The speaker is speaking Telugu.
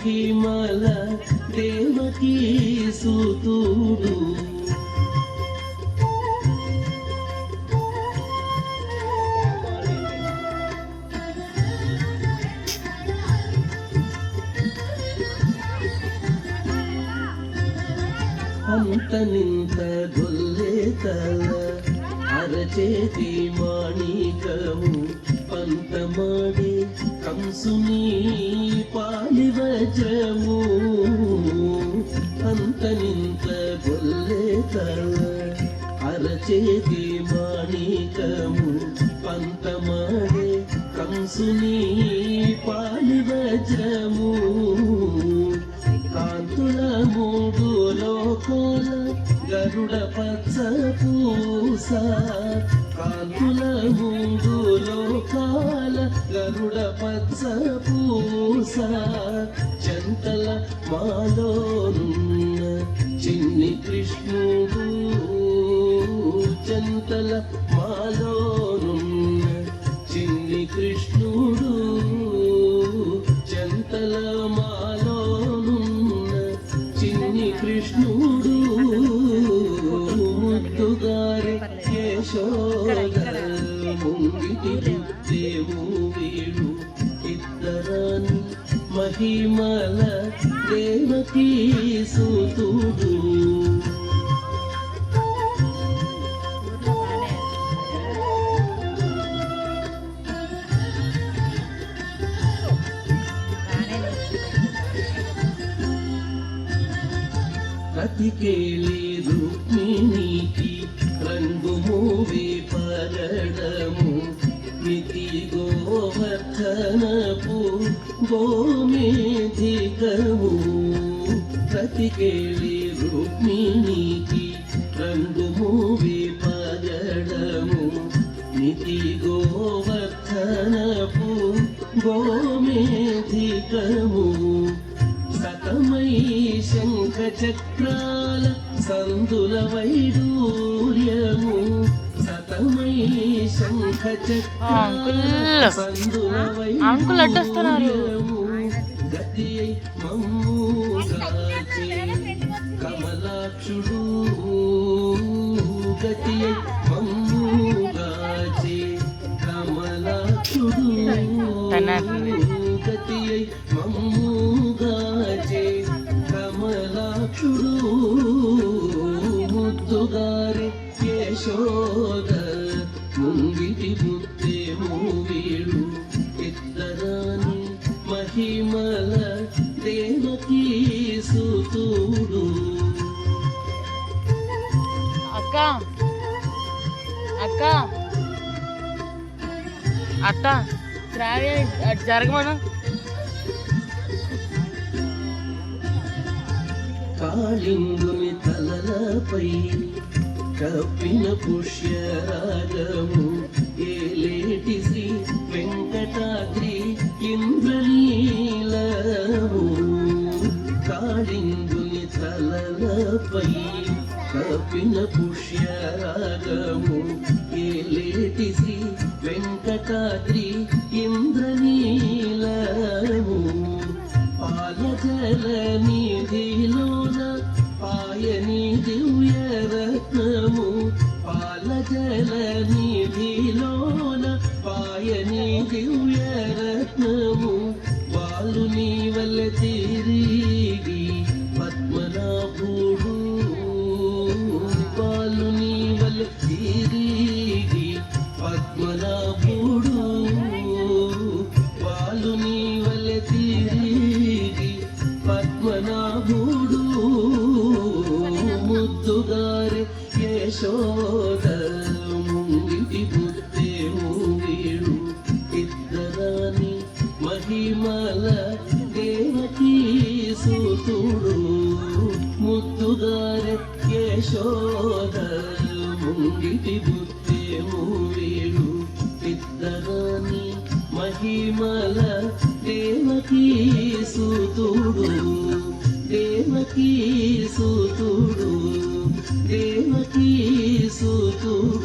మహిమల దేవకీ సుతుడు అంత నింత గొల్లే తల అరచేతి మాణికము పంతమాడి కంసుని పాలి వజ్రము అంత నింత గొల్లే తల అరచేతి మాణికము పంతమాడి కంసుని పాలి వజ్రము కాంతుల మూడు లోకాల గరుడ పచ్చ పూస కాంతుల మూడు లోకాల గరుడ పచ్చ పూస చెంతల మాలోనున్న చిన్ని కృష్ణుడు చెంతల మాలోనున్న చిన్ని కృష్ణుడు చెంతల కృష్ణుడు ముద్దుగారి యశోద ముంగిటి దేవు వీడు ఇద్దరాని మహిమల దేవకీ సుతుడు కతికేలి రుక్మిణికి రంగు మూవి పరడము మితి గోవర్ధనపు గోమేధికము కతికేలి రుక్మిణికి రంగు మూవి పరడము మితి గోవర్ధనపు గోమేధికము సతమై శంఖ చక్రాల సందుల వైడూర్యము సతమై శంఖ చక్రాల సందుల వైడూర్యము గతి మమ్ముగాచే కమలాక్షుడు గతి మమ్ముగాచే కమలాక్షుడు గతి మమ్ముగాచే కమలాక్షుడు ముద్దుగారి యశోద ముంగిటి ముత్తేము వీడు ఇద్దరాని మహిమల దేవకీ సుతుడు అక్క అక్క అత్త శ్రావ్య జరగమను కాళింగుని తలలపై కప్పిన పుష్యరాగము ఏలేటి శ్రీ వెంకటాద్రి ఇంద్రలీలము కాళింగుని తలలపై కప్పిన పుష్యరాగము ఏలేటి శ్రీ వెంకటాద్రి ఇంద్రలీలము పాలజల నిధిలోన పాయని దివ్య రత్నము పాలజల నిధిలోన పాయని దివ్య రత్నము బాలుని వల్ల తిరిగి పద్మనాభుడు బాలుని వల్ల తిరిగి పద్మనాభుడు బాలుని వల్ల తిరిగి పద్మనాభుడు ముద్దుగారి యశోద ముంగిటి ముత్తేము వీడు ఇద్దరాని మహిమల దేవకీ సుతుడు ముద్దుగారి యశోద ముంగిటి ముత్తేము వీడు ఇద్దరాని మహిమల దేవకీ సుతుడు దేవకీ సుతుడు దేవకీ సుతుడు